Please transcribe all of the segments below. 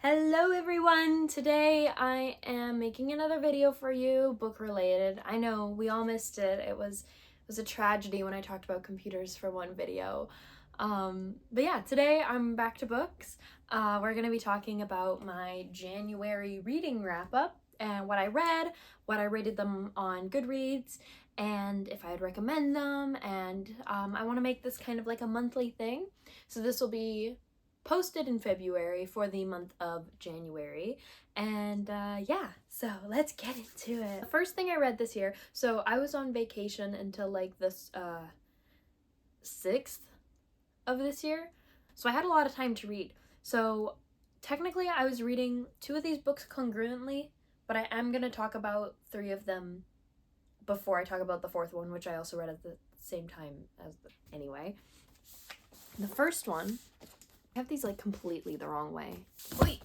Hello everyone! Today I am making another video for you, book related. I know we all missed it. It was a tragedy when I talked about computers for one video. But yeah, today I'm back to books. We're gonna be talking about my January reading wrap up and what I read, what I rated them on Goodreads, and if I'd recommend them, and I want to make this kind of like a monthly thing. So this will be posted in February for the month of January. And yeah, so let's get into it. The first thing I read this year, so I was on vacation until like this 6th of this year, so I had a lot of time to read. So technically I was reading 2 of these books congruently, but I am going to talk about 3 of them before I talk about the 4th one, which I also read at the same time as anyway. The first one, I have these like completely the wrong way. Wait.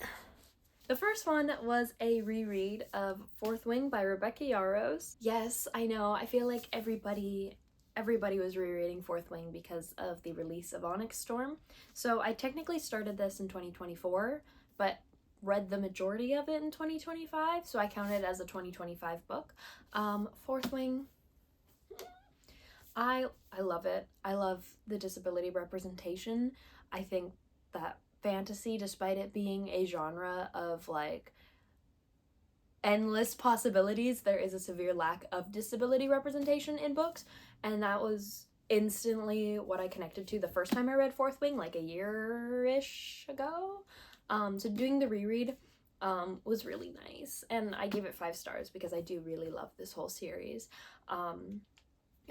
The first one was a reread of Fourth Wing by Rebecca Yarros. Yes, I know, I feel like everybody was rereading Fourth Wing because of the release of Onyx Storm. So I technically started this in 2024, but read the majority of it in 2025, so I count it as a 2025 book. Fourth Wing, I love it. I love the disability representation. I think that fantasy, despite it being a genre of like endless possibilities, there is a severe lack of disability representation in books, and that was instantly what I connected to the first time I read Fourth Wing, like a year-ish ago. So doing the reread was really nice, and I gave it 5 stars because I do really love this whole series.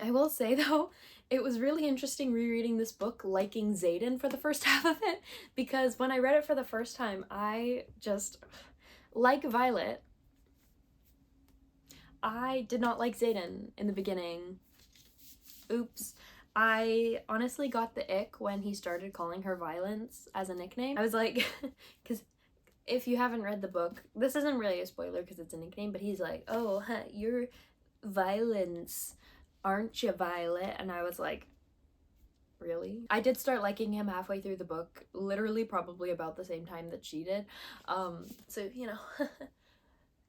I will say though, it was really interesting rereading this book liking Xaden for the first half of it, because when I read it for the first time, I just, like Violet, I did not like Xaden in the beginning. Oops. I honestly got the ick when he started calling her Violence as a nickname. I was like, because if you haven't read the book, this isn't really a spoiler because it's a nickname, but he's like, oh, you're Violence, aren't you, Violet? And I was like, really? I did start liking him halfway through the book, literally probably about the same time that she did. So, you know,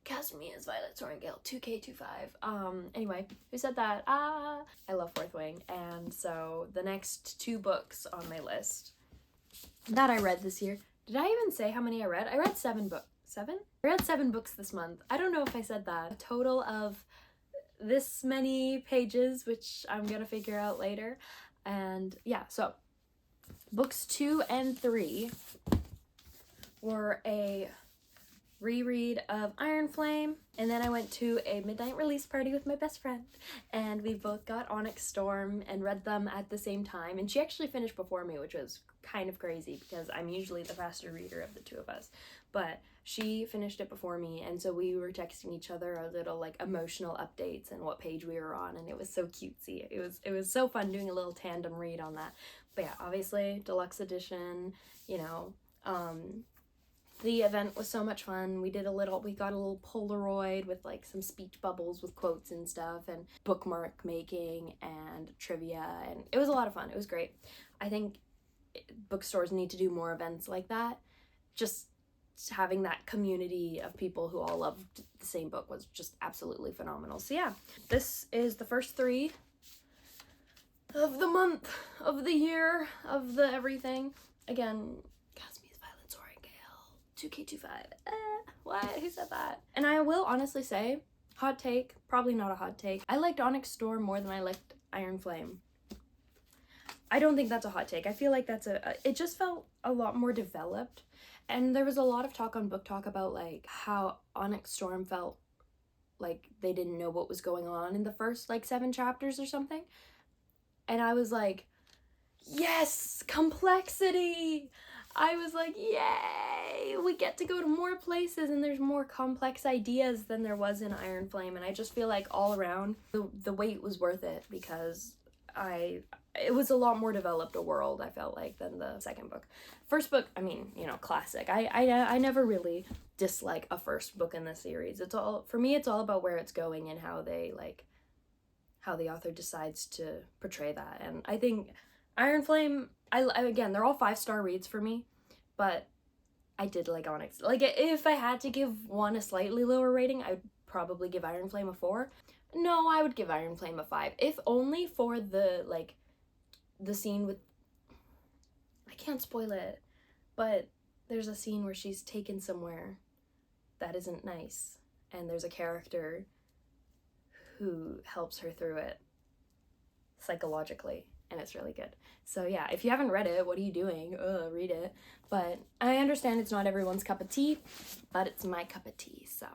cast me as Violet Sorrentgale, 2K25. Anyway, who said that? I love Fourth Wing, and so the next 2 books on my list that I read this year, did I even say how many I read? I read 7 books. 7? I read 7 books this month. I don't know if I said that. A total of this many pages, which I'm gonna figure out later. And yeah, so books 2 and 3 were a reread of Iron Flame, and then I went to a midnight release party with my best friend, and we both got Onyx Storm and read them at the same time, and she actually finished before me, which was kind of crazy because I'm usually the faster reader of the 2 of us, but she finished it before me, and so we were texting each other our little like emotional updates and what page we were on, and it was so cutesy. It was so fun doing a little tandem read on that. But yeah, obviously deluxe edition, you know. The event was so much fun. We got a little Polaroid with like some speech bubbles with quotes and stuff, and bookmark making and trivia, and it was a lot of fun. It was great. I think bookstores need to do more events like that. Just having that community of people who all loved the same book was just absolutely phenomenal. So yeah, this is the first 3 of the month, of the year, of the everything. Again, 2K25. What? Who said that? And I will honestly say, hot take, probably not a hot take, I liked Onyx Storm more than I liked Iron Flame. I don't think that's a hot take. I feel like that's it just felt a lot more developed. And there was a lot of talk on Book Talk about like how Onyx Storm felt like they didn't know what was going on in the first like 7 chapters or something. And I was like, yes, complexity! I was like, yay! We get to go to more places and there's more complex ideas than there was in Iron Flame, and I just feel like all around the wait was worth it because it was a lot more developed a world, I felt like, than the second book. First book, I mean, you know, classic. I never really dislike a first book in the series. For me, it's all about where it's going and how the author decides to portray that. And I think Iron Flame, again, they're all 5-star reads for me, but I did like Onyx. Like, if I had to give one a slightly lower rating, I'd probably give Iron Flame a 4. No, I would give Iron Flame a 5, if only for the, like, the scene with, I can't spoil it, but there's a scene where she's taken somewhere that isn't nice, and there's a character who helps her through it psychologically, and it's really good. So yeah, if you haven't read it, what are you doing? Read it. But I understand it's not everyone's cup of tea, but it's my cup of tea, so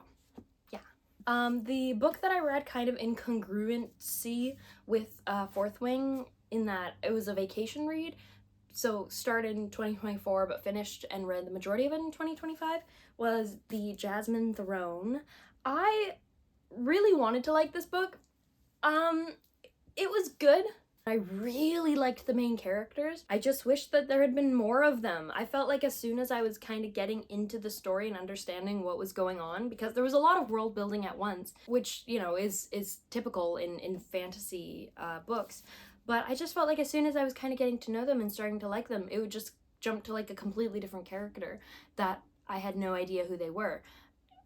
yeah. The book that I read kind of in congruency with Fourth Wing, in that it was a vacation read, so started in 2024 but finished and read the majority of it in 2025, was The Jasmine Throne. I really wanted to like this book. It was good. I really liked the main characters. I just wish that there had been more of them. I felt like as soon as I was kind of getting into the story and understanding what was going on, because there was a lot of world building at once, which, you know, is typical in fantasy books. But I just felt like as soon as I was kind of getting to know them and starting to like them, it would just jump to like a completely different character that I had no idea who they were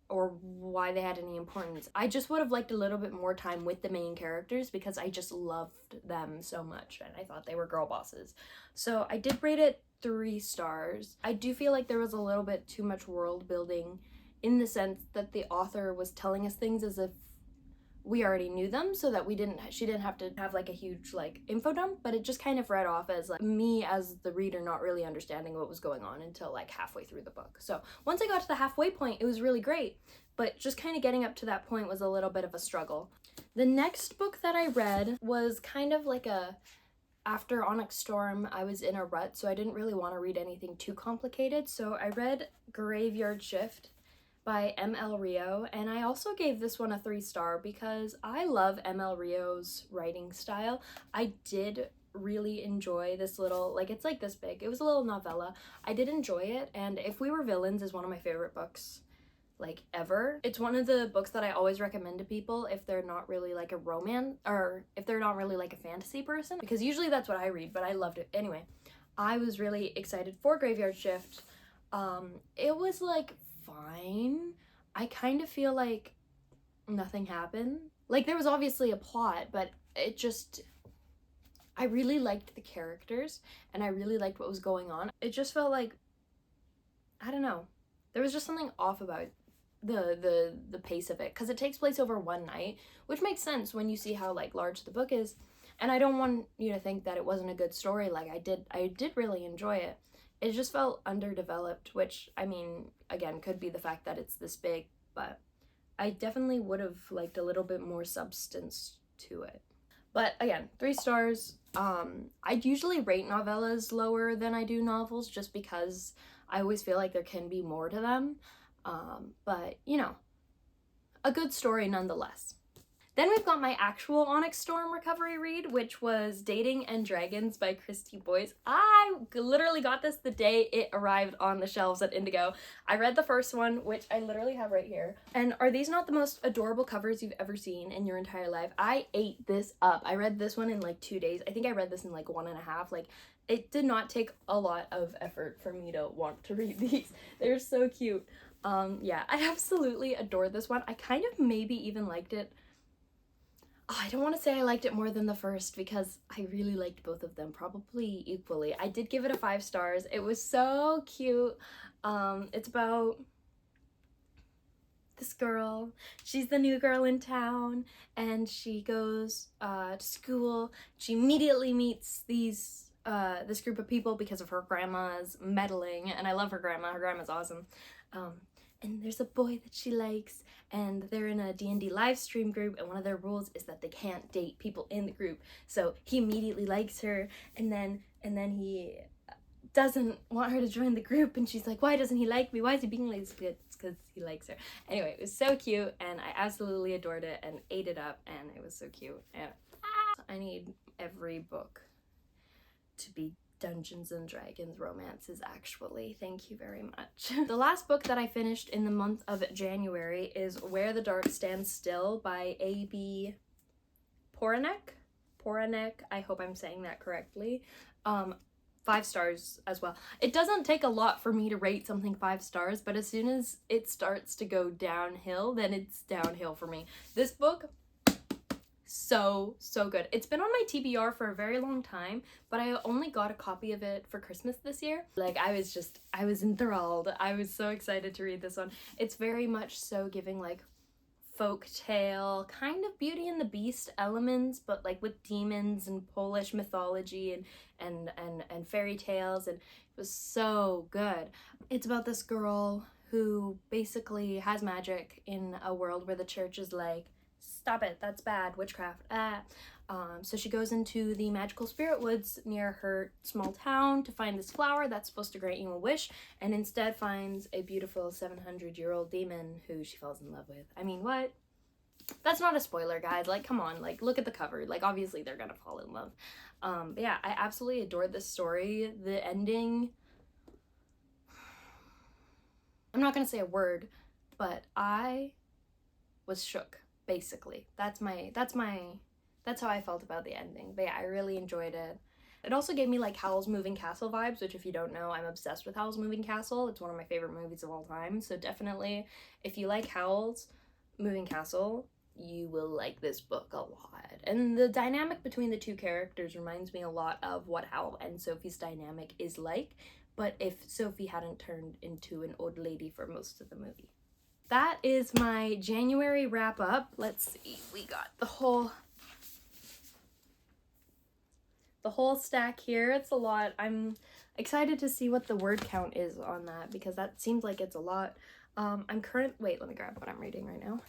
or why they had any importance. I just would have liked a little bit more time with the main characters because I just loved them so much and I thought they were girl bosses. So I did rate it 3 stars. I do feel like there was a little bit too much world building, in the sense that the author was telling us things as if we already knew them, so that she didn't have to have like a huge like info dump, but it just kind of read off as like me as the reader not really understanding what was going on until like halfway through the book. So once I got to the halfway point, it was really great, but just kind of getting up to that point was a little bit of a struggle. The next book that I read was kind of like after Onyx Storm, I was in a rut, so I didn't really want to read anything too complicated, so I read Graveyard Shift by M.L. Rio, and I also gave this one a 3-star because I love M.L. Rio's writing style. I did really enjoy this little, like, it's like this big. It was a little novella. I did enjoy it, and If We Were Villains is one of my favorite books, like, ever. It's one of the books that I always recommend to people if they're not really like a romance, or if they're not really like a fantasy person, because usually that's what I read, but I loved it. Anyway, I was really excited for Graveyard Shift. It was like fine. I kind of feel like nothing happened. Like, there was obviously a plot, but it just, I really liked the characters and I really liked what was going on. It just felt like, I don't know, there was just something off about the pace of it, because it takes place over one night, which makes sense when you see how like large the book is. And I don't want you to think that it wasn't a good story. Like, I did really enjoy it. It just felt underdeveloped, which, I mean, again, could be the fact that it's this big, but I definitely would have liked a little bit more substance to it. But again, 3 stars. I usually rate novellas lower than I do novels just because I always feel like there can be more to them. But, you know, a good story nonetheless. Then we've got my actual Onyx Storm recovery read, which was Dating and Dragons by Christy Boyce. I literally got this the day it arrived on the shelves at Indigo. I read the first one, which I literally have right here. And are these not the most adorable covers you've ever seen in your entire life? I ate this up. I read this one in like 2 days. I think I read this in like 1.5. Like, it did not take a lot of effort for me to want to read these. They're so cute. Yeah, I absolutely adored this one. I kind of maybe even liked it. Oh, I don't want to say I liked it more than the first because I really liked both of them, probably equally. I did give it a 5 stars. It was so cute. It's about this girl. She's the new girl in town, and she goes to school. She immediately meets this group of people because of her grandma's meddling, and I love her grandma. Her grandma's awesome. And there's a boy that she likes, and they're in a D&D live stream group, and one of their rules is that they can't date people in the group. So he immediately likes her, and then he doesn't want her to join the group, and she's like, why doesn't he like me? Why is he being like this? It's because he likes her. Anyway, it was so cute, and I absolutely adored it and ate it up, and it was so cute. And I need every book to be Dungeons and Dragons romances, actually. Thank you very much. The last book that I finished in the month of January is Where the Dark Stands Still by A.B. Poranek. I hope I'm saying that correctly. 5 stars as well. It doesn't take a lot for me to rate something 5 stars, but as soon as it starts to go downhill, then it's downhill for me. This book, so good. It's been on my TBR for a very long time, but I only got a copy of it for Christmas this year. Like, I was enthralled. I was so excited to read this one. It's very much so giving like folk tale, kind of Beauty and the Beast elements, but like with demons and Polish mythology and fairy tales, and it was so good. It's about this girl who basically has magic in a world where the church is like, stop it, that's bad, witchcraft, so she goes into the magical spirit woods near her small town to find this flower that's supposed to grant you a wish, and instead finds a beautiful 700-year-old demon who she falls in love with. I mean, what? That's not a spoiler, guys. Like, come on, like, look at the cover. Like, obviously they're gonna fall in love. But yeah, I absolutely adored this story. The ending, I'm not gonna say a word, but I was shook, basically. That's how I felt about the ending. But yeah, I really enjoyed it. It also gave me like Howl's Moving Castle vibes, which if you don't know, I'm obsessed with Howl's Moving Castle. It's one of my favorite movies of all time. So definitely, if you like Howl's Moving Castle, you will like this book a lot. And the dynamic between the two characters reminds me a lot of what Howl and Sophie's dynamic is like, but if Sophie hadn't turned into an old lady for most of the movie. That is my January wrap up. Let's see, we got the whole stack here. It's a lot. I'm excited to see what the word count is on that, because that seems like it's a lot. Wait, let me grab what I'm reading right now.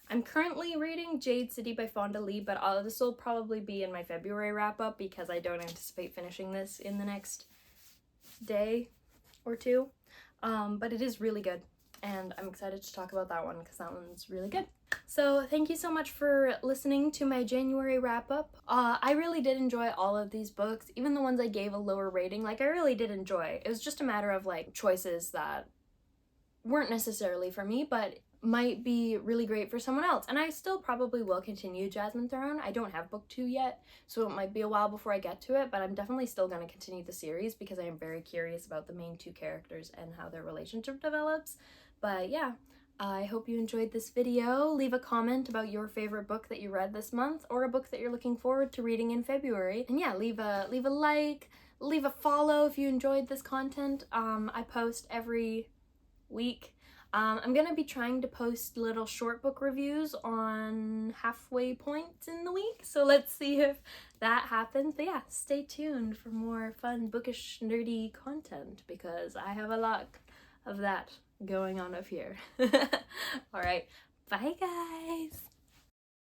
I'm currently reading Jade City by Fonda Lee, but this will probably be in my February wrap up because I don't anticipate finishing this in the next day or two. But it is really good, and I'm excited to talk about that one because that one's really good. So thank you so much for listening to my January wrap up. I really did enjoy all of these books, even the ones I gave a lower rating. Like, I really did enjoy. It was just a matter of like choices that weren't necessarily for me, but might be really great for someone else. And I still probably will continue Jasmine Throne. I don't have book 2 yet, so it might be a while before I get to it, but I'm definitely still going to continue the series because I am very curious about the main 2 characters and how their relationship develops. But yeah, I hope you enjoyed this video. Leave a comment about your favorite book that you read this month, or a book that you're looking forward to reading in February. And yeah, leave a like, leave a follow if you enjoyed this content. I post every week. I'm gonna be trying to post little short book reviews on halfway points in the week, so let's see if that happens. But yeah, stay tuned for more fun, bookish, nerdy content because I have a lot of that going on up here. Alright, bye guys!